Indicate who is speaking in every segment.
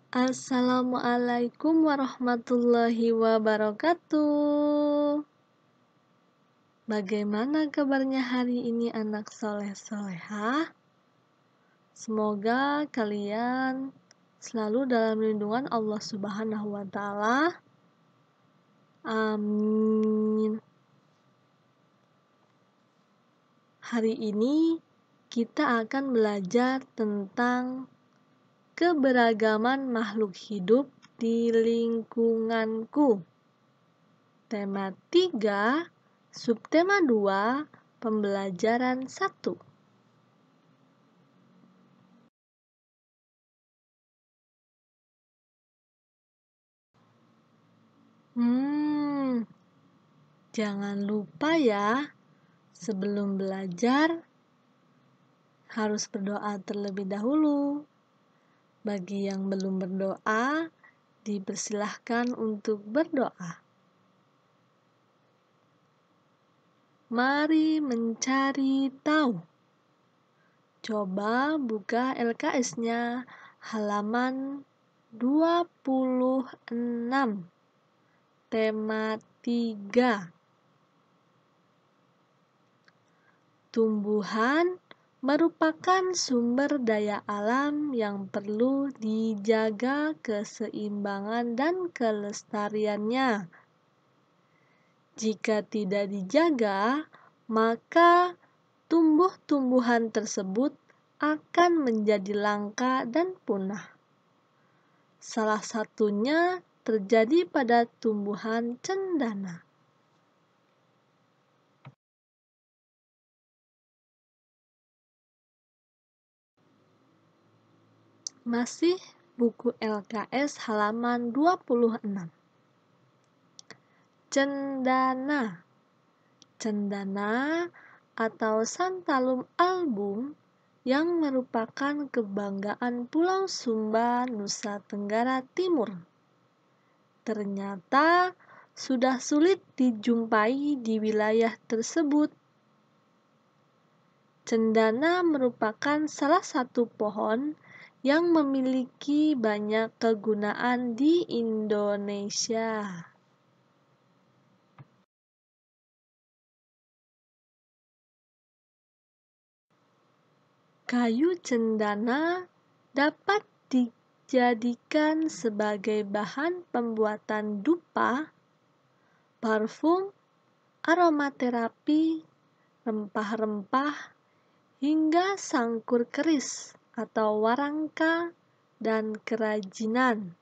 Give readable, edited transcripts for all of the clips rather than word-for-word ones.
Speaker 1: Assalamualaikum warahmatullahi wabarakatuh. Bagaimana kabarnya hari ini anak soleh-solehah? Semoga kalian selalu dalam lindungan Allah Subhanahu wa Ta'ala. Amin. Hari ini kita akan belajar tentang keberagaman makhluk hidup di lingkunganku. Tema 3, subtema 2, pembelajaran 1. Jangan lupa ya, sebelum belajar harus berdoa terlebih dahulu. Bagi yang belum berdoa, dipersilahkan untuk berdoa. Mari mencari tahu. Coba buka LKS-nya halaman 26. Tema 3. Tumbuhan merupakan sumber daya alam yang perlu dijaga keseimbangan dan kelestariannya. Jika tidak dijaga, maka tumbuh-tumbuhan tersebut akan menjadi langka dan punah. Salah satunya terjadi pada tumbuhan cendana. Masih buku LKS halaman 26. Cendana. Cendana atau Santalum album yang merupakan kebanggaan Pulau Sumba, Nusa Tenggara Timur. Ternyata sudah sulit dijumpai di wilayah tersebut. Cendana merupakan salah satu pohon yang memiliki banyak kegunaan di Indonesia. Kayu cendana dapat dijadikan sebagai bahan pembuatan dupa, parfum, aromaterapi, rempah-rempah, hingga sangkur keris atau warangka dan kerajinan.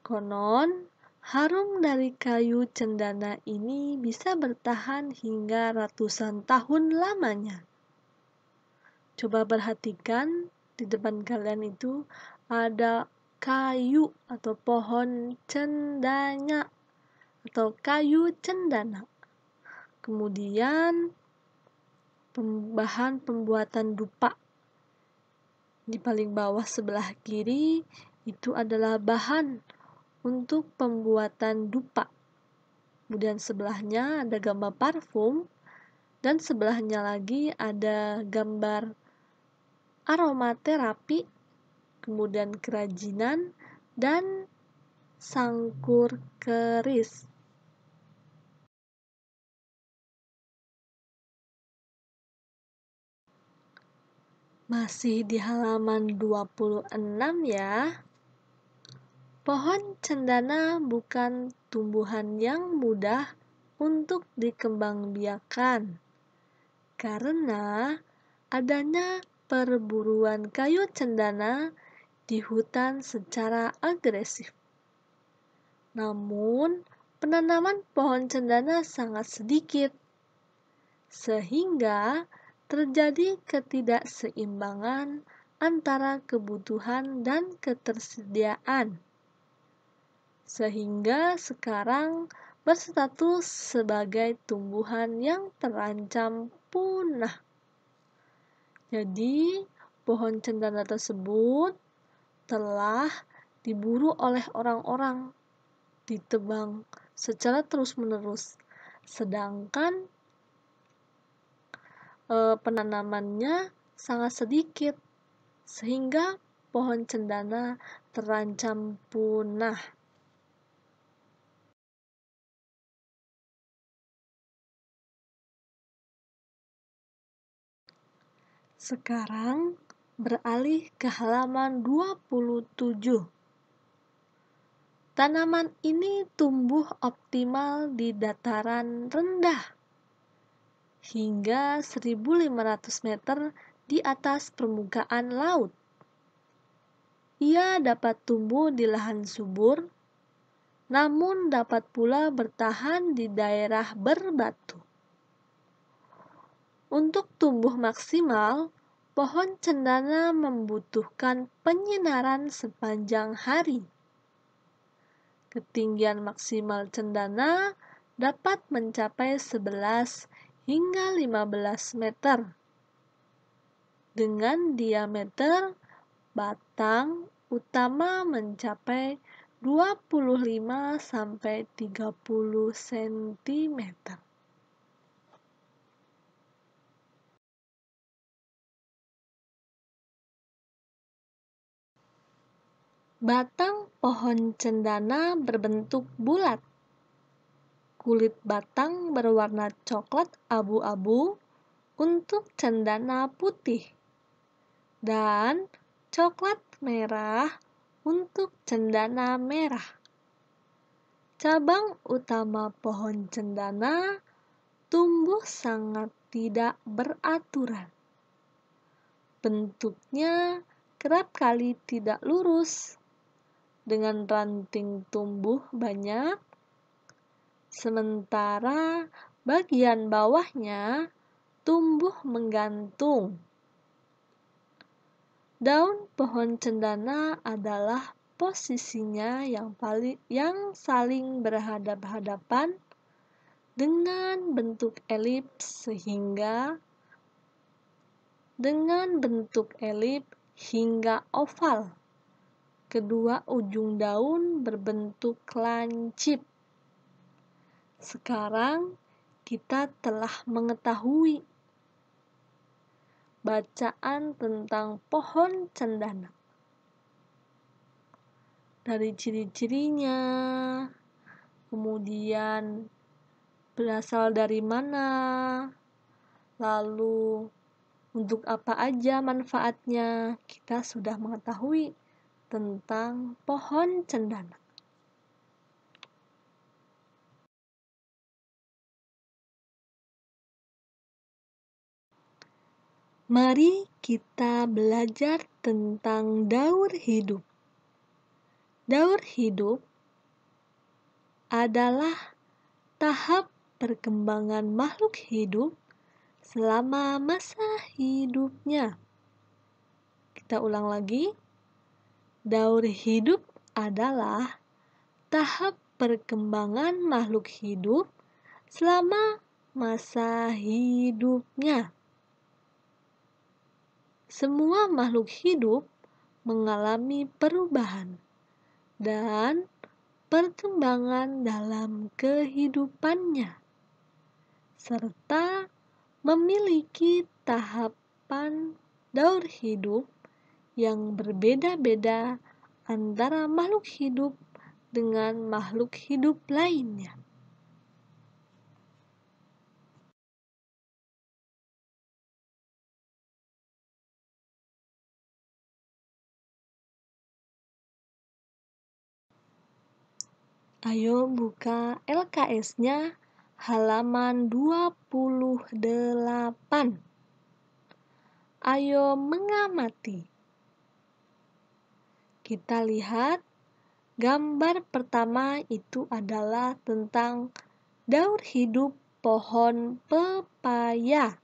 Speaker 1: Konon, harum dari kayu cendana ini bisa bertahan hingga ratusan tahun lamanya. Coba perhatikan di depan kalian itu ada kayu atau pohon cendana atau kayu cendana. Kemudian bahan pembuatan dupa. Di paling bawah sebelah kiri itu adalah bahan untuk pembuatan dupa. Kemudian sebelahnya ada gambar parfum dan sebelahnya lagi ada gambar aromaterapi, kemudian kerajinan, dan sangkur keris. Masih di halaman 26 ya. Pohon cendana bukan tumbuhan yang mudah untuk dikembangbiakan karena adanya perburuan kayu cendana di hutan secara agresif. Namun, penanaman pohon cendana sangat sedikit, sehingga terjadi ketidakseimbangan antara kebutuhan dan ketersediaan. Sehingga sekarang berstatus sebagai tumbuhan yang terancam punah. Jadi, pohon cendana tersebut telah diburu oleh orang-orang, ditebang secara terus-menerus. Sedangkan penanamannya sangat sedikit, sehingga pohon cendana terancam punah. Sekarang beralih ke halaman 27. Tanaman ini tumbuh optimal di dataran rendah hingga 1.500 meter di atas permukaan laut. Ia dapat tumbuh di lahan subur, namun dapat pula bertahan di daerah berbatu. Untuk tumbuh maksimal, pohon cendana membutuhkan penyinaran sepanjang hari. Ketinggian maksimal cendana dapat mencapai 11 hingga 15 meter. Dengan diameter batang utama mencapai 25 sampai 30 cm. Batang pohon cendana berbentuk bulat. Kulit batang berwarna coklat abu-abu untuk cendana putih dan coklat merah untuk cendana merah. Cabang utama pohon cendana tumbuh sangat tidak beraturan. Bentuknya kerap kali tidak lurus, dengan ranting tumbuh banyak, sementara bagian bawahnya tumbuh menggantung. Daun pohon cendana adalah posisinya yang saling berhadap-hadapan dengan bentuk elips hingga oval. Kedua ujung daun berbentuk lancip. Sekarang kita telah mengetahui bacaan tentang pohon cendana. Dari ciri-cirinya, kemudian berasal dari mana, lalu untuk apa aja manfaatnya, kita sudah mengetahui tentang pohon cendana. Mari kita belajar tentang daur hidup. Daur hidup adalah tahap perkembangan makhluk hidup selama masa hidupnya. Kita ulang lagi. Daur hidup adalah tahap perkembangan makhluk hidup selama masa hidupnya. Semua makhluk hidup mengalami perubahan dan perkembangan dalam kehidupannya, serta memiliki tahapan daur hidup yang berbeda-beda antara makhluk hidup dengan makhluk hidup lainnya. Ayo buka LKS-nya halaman 28. Ayo mengamati. Kita lihat gambar pertama itu adalah tentang daur hidup pohon pepaya.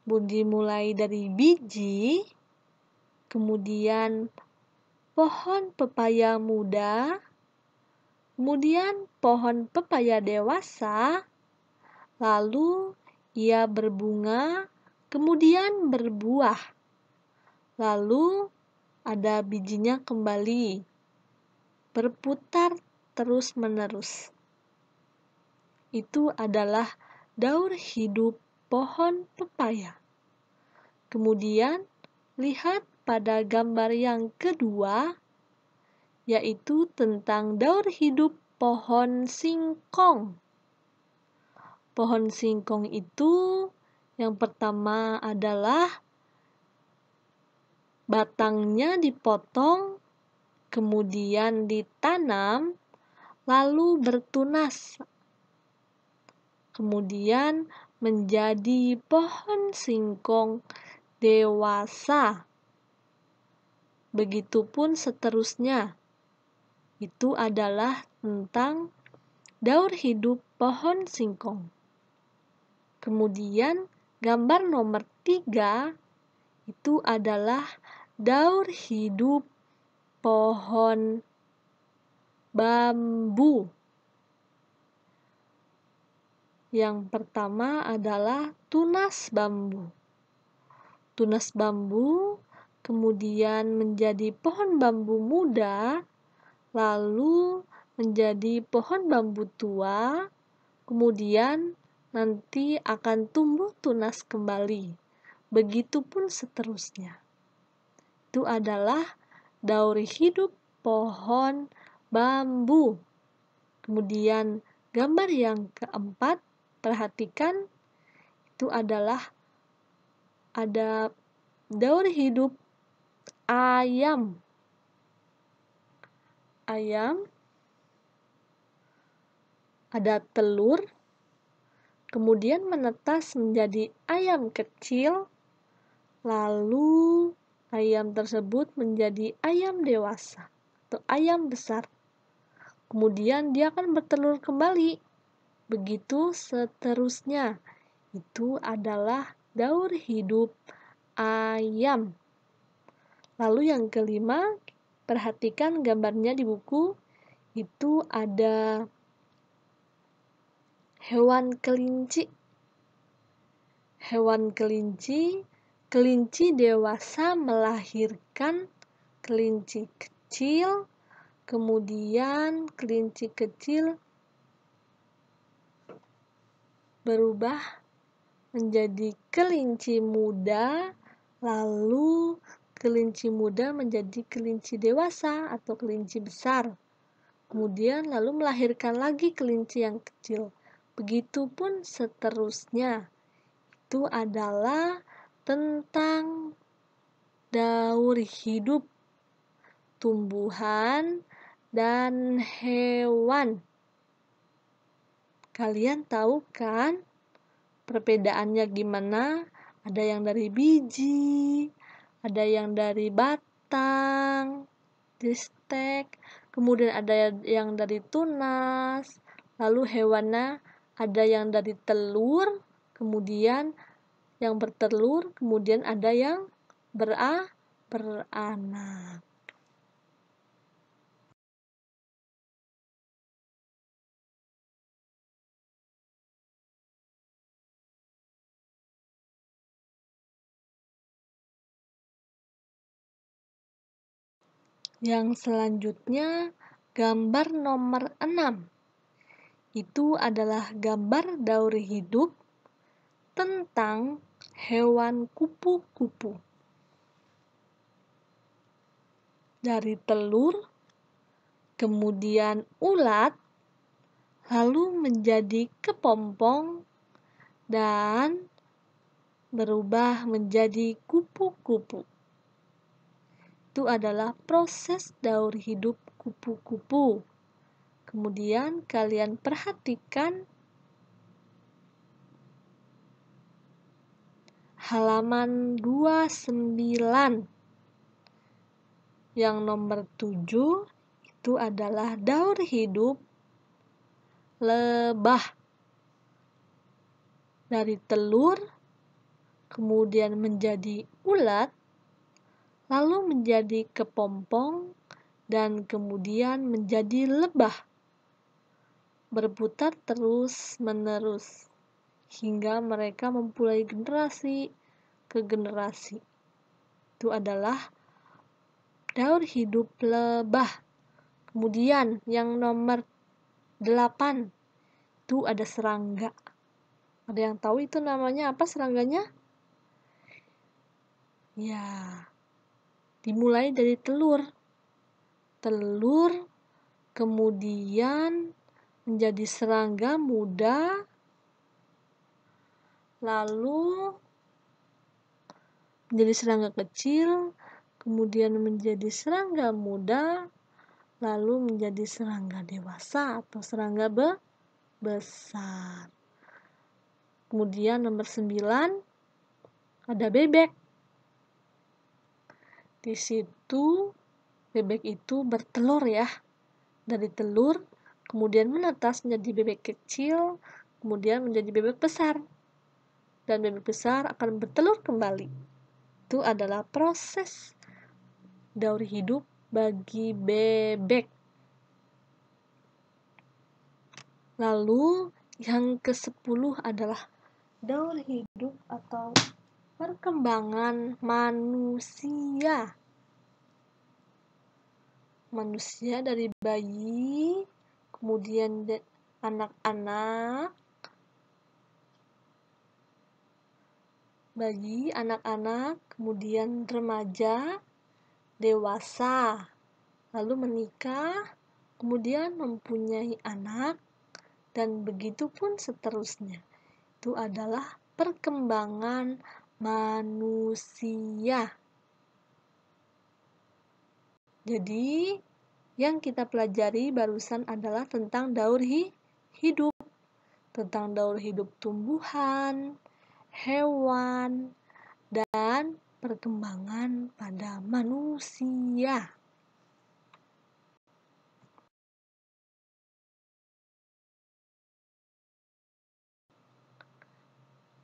Speaker 1: Dimulai dari biji, kemudian pohon pepaya muda, kemudian pohon pepaya dewasa, lalu ia berbunga, kemudian berbuah, lalu ada bijinya kembali, berputar terus-menerus. Itu adalah daur hidup pohon pepaya. Kemudian lihat pada gambar yang kedua, yaitu tentang daur hidup pohon singkong. Pohon singkong itu yang pertama adalah batangnya dipotong, kemudian ditanam, lalu bertunas. Kemudian menjadi pohon singkong dewasa. Begitupun seterusnya. Itu adalah tentang daur hidup pohon singkong. Kemudian gambar nomor 3 itu adalah daur hidup pohon bambu. Yang pertama adalah tunas bambu. Tunas bambu kemudian menjadi pohon bambu muda, lalu menjadi pohon bambu tua, kemudian nanti akan tumbuh tunas kembali. Begitupun seterusnya. Itu adalah daur hidup pohon bambu. Kemudian gambar yang keempat, perhatikan, itu adalah ada daur hidup ayam. Ayam ada telur, kemudian menetas menjadi ayam kecil, lalu ayam tersebut menjadi ayam dewasa atau ayam besar. Kemudian dia akan bertelur kembali. Begitu seterusnya. Itu adalah daur hidup ayam. Lalu yang kelima, perhatikan gambarnya di buku. Itu ada hewan kelinci. Hewan kelinci, kelinci dewasa melahirkan kelinci kecil, kemudian kelinci kecil berubah menjadi kelinci muda, lalu kelinci muda menjadi kelinci dewasa atau kelinci besar. Kemudian lalu melahirkan lagi kelinci yang kecil. Begitupun seterusnya. Itu adalah tentang daur hidup tumbuhan dan hewan. Kalian tahu kan perbedaannya gimana? Ada yang dari biji, ada yang dari batang, distek, kemudian ada yang dari tunas, lalu hewannya ada yang dari telur, kemudian yang bertelur, kemudian ada yang beranak. Yang selanjutnya, gambar nomor 6. Itu adalah gambar daur hidup tentang hewan kupu-kupu. Dari telur, kemudian ulat, lalu menjadi kepompong, dan berubah menjadi kupu-kupu. Itu adalah proses daur hidup kupu-kupu. Kemudian kalian perhatikan halaman 29. Yang nomor 7 itu adalah daur hidup lebah. Dari telur, kemudian menjadi ulat, lalu menjadi kepompong, dan kemudian menjadi lebah. Berputar terus-menerus hingga mereka mempunyai generasi ke generasi. Itu adalah daur hidup lebah. Kemudian yang nomor 8 itu ada serangga. Ada yang tahu itu namanya apa serangganya? Ya, Dimulai dari telur. Telur kemudian menjadi serangga muda, lalu menjadi serangga kecil, kemudian menjadi serangga muda, lalu menjadi serangga dewasa atau serangga besar. Kemudian nomor 9 ada bebek. Di situ bebek itu bertelur ya. Dari telur kemudian menetas menjadi bebek kecil, kemudian menjadi bebek besar. Dan bebek besar akan bertelur kembali. Itu adalah proses daur hidup bagi bebek. Lalu yang ke-10 adalah daur hidup atau perkembangan manusia. Manusia dari bayi, kemudian anak-anak, kemudian remaja, dewasa, lalu menikah, kemudian mempunyai anak, dan begitu pun seterusnya. Itu adalah perkembangan manusia. Jadi, yang kita pelajari barusan adalah tentang daur hidup. Tentang daur hidup tumbuhan, hewan, dan perkembangan pada manusia.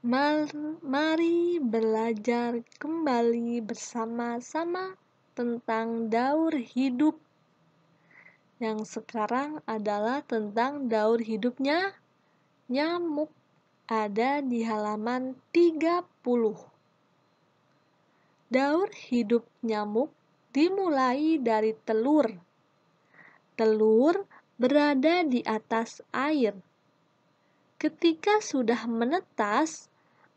Speaker 1: Mari belajar kembali bersama-sama tentang daur hidup. Yang sekarang adalah tentang daur hidupnya nyamuk. Ada di halaman 30. Daur hidup nyamuk dimulai dari telur. Telur berada di atas air. Ketika sudah menetas,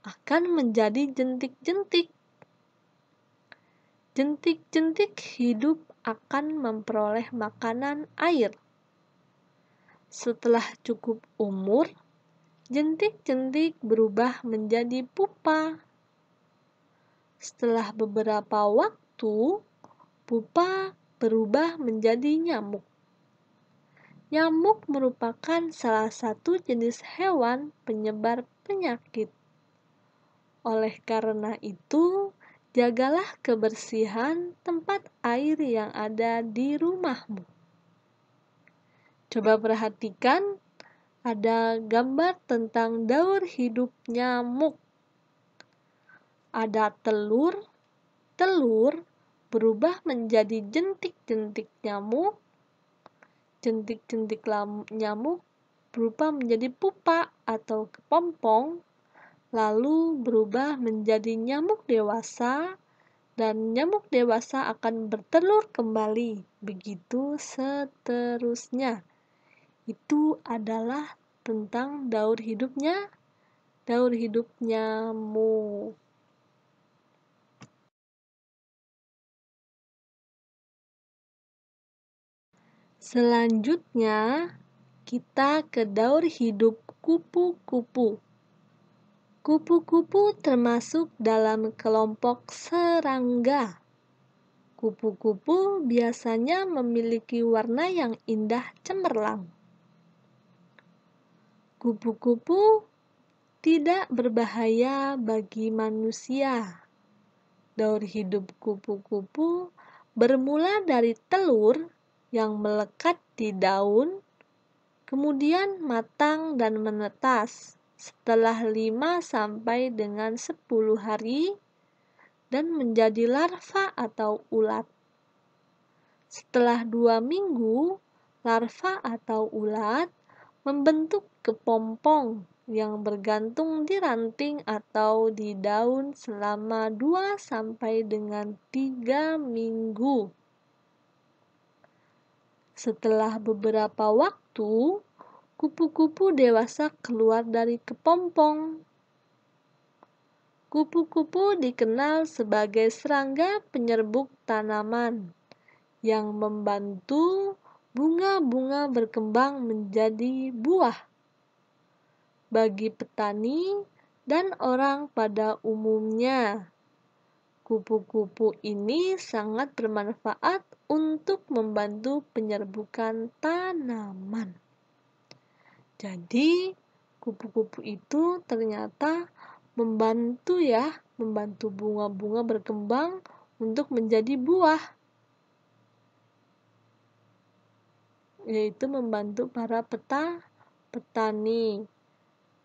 Speaker 1: akan menjadi jentik-jentik. Jentik-jentik hidup akan memperoleh makanan air. Setelah cukup umur, jentik-jentik berubah menjadi pupa. Setelah beberapa waktu, pupa berubah menjadi nyamuk. Nyamuk merupakan salah satu jenis hewan penyebar penyakit. Oleh karena itu, jagalah kebersihan tempat air yang ada di rumahmu. Coba perhatikan, ada gambar tentang daur hidup nyamuk. Ada telur berubah menjadi jentik-jentik nyamuk. Jentik-jentik nyamuk berubah menjadi pupa atau kepompong, lalu berubah menjadi nyamuk dewasa, dan nyamuk dewasa akan bertelur kembali. Begitu seterusnya. Itu adalah tentang daur hidup nyamuk. Selanjutnya, kita ke daur hidup kupu-kupu. Kupu-kupu termasuk dalam kelompok serangga. Kupu-kupu biasanya memiliki warna yang indah cemerlang. Kupu-kupu tidak berbahaya bagi manusia. Daur hidup kupu-kupu bermula dari telur yang melekat di daun, kemudian matang dan menetas setelah 5 sampai dengan 10 hari dan menjadi larva atau ulat. Setelah 2 minggu, larva atau ulat membentuk kepompong yang bergantung di ranting atau di daun selama 2 sampai dengan 3 minggu. Setelah beberapa waktu, kupu-kupu dewasa keluar dari kepompong. Kupu-kupu dikenal sebagai serangga penyerbuk tanaman yang membantu bunga-bunga berkembang menjadi buah. Bagi petani dan orang pada umumnya, kupu-kupu ini sangat bermanfaat untuk membantu penyerbukan tanaman. Jadi, kupu-kupu itu ternyata membantu bunga-bunga berkembang untuk menjadi buah, yaitu membantu para petani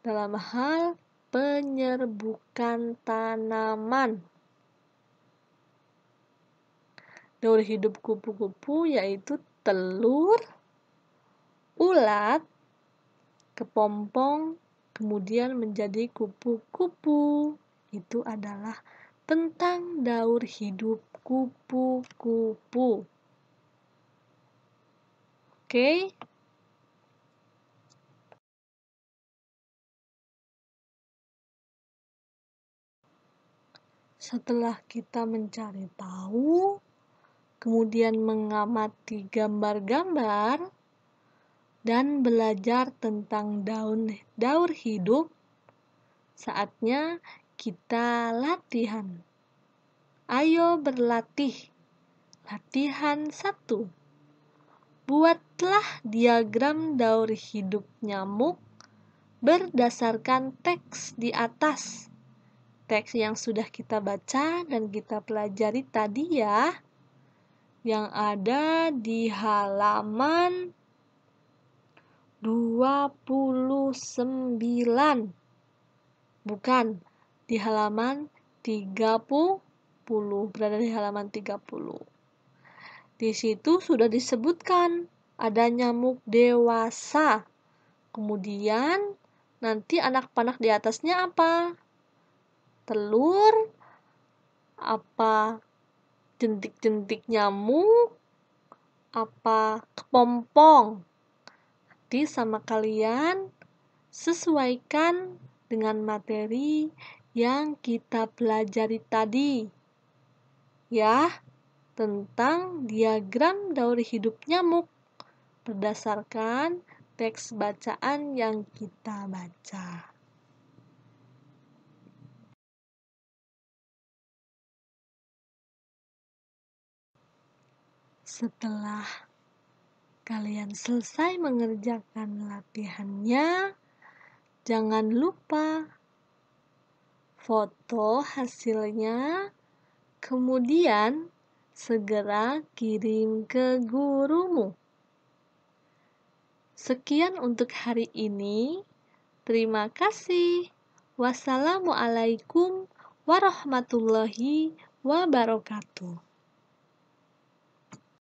Speaker 1: dalam hal penyerbukan tanaman. Daur hidup kupu-kupu yaitu telur, ulat, kepompong, kemudian menjadi kupu-kupu. Itu adalah tentang daur hidup kupu-kupu. Oke? Setelah kita mencari tahu, kemudian mengamati gambar-gambar, dan belajar tentang daur hidup, saatnya kita latihan. Ayo berlatih. Latihan 1. Buatlah diagram daur hidup nyamuk berdasarkan teks di atas. Teks yang sudah kita baca dan kita pelajari tadi ya, yang ada di halaman 29. Bukan, di halaman 30. Berada di halaman 30. Di situ sudah disebutkan ada nyamuk dewasa. Kemudian nanti anak panah di atasnya apa? Telur, apa jentik-jentik nyamuk, apa kepompong. Nanti sama kalian sesuaikan dengan materi yang kita pelajari tadi. Ya, tentang diagram daur hidup nyamuk berdasarkan teks bacaan yang kita baca. Setelah kalian selesai mengerjakan latihannya, jangan lupa foto hasilnya, kemudian segera kirim ke gurumu. Sekian untuk hari ini. Terima kasih. Wassalamualaikum warahmatullahi wabarakatuh.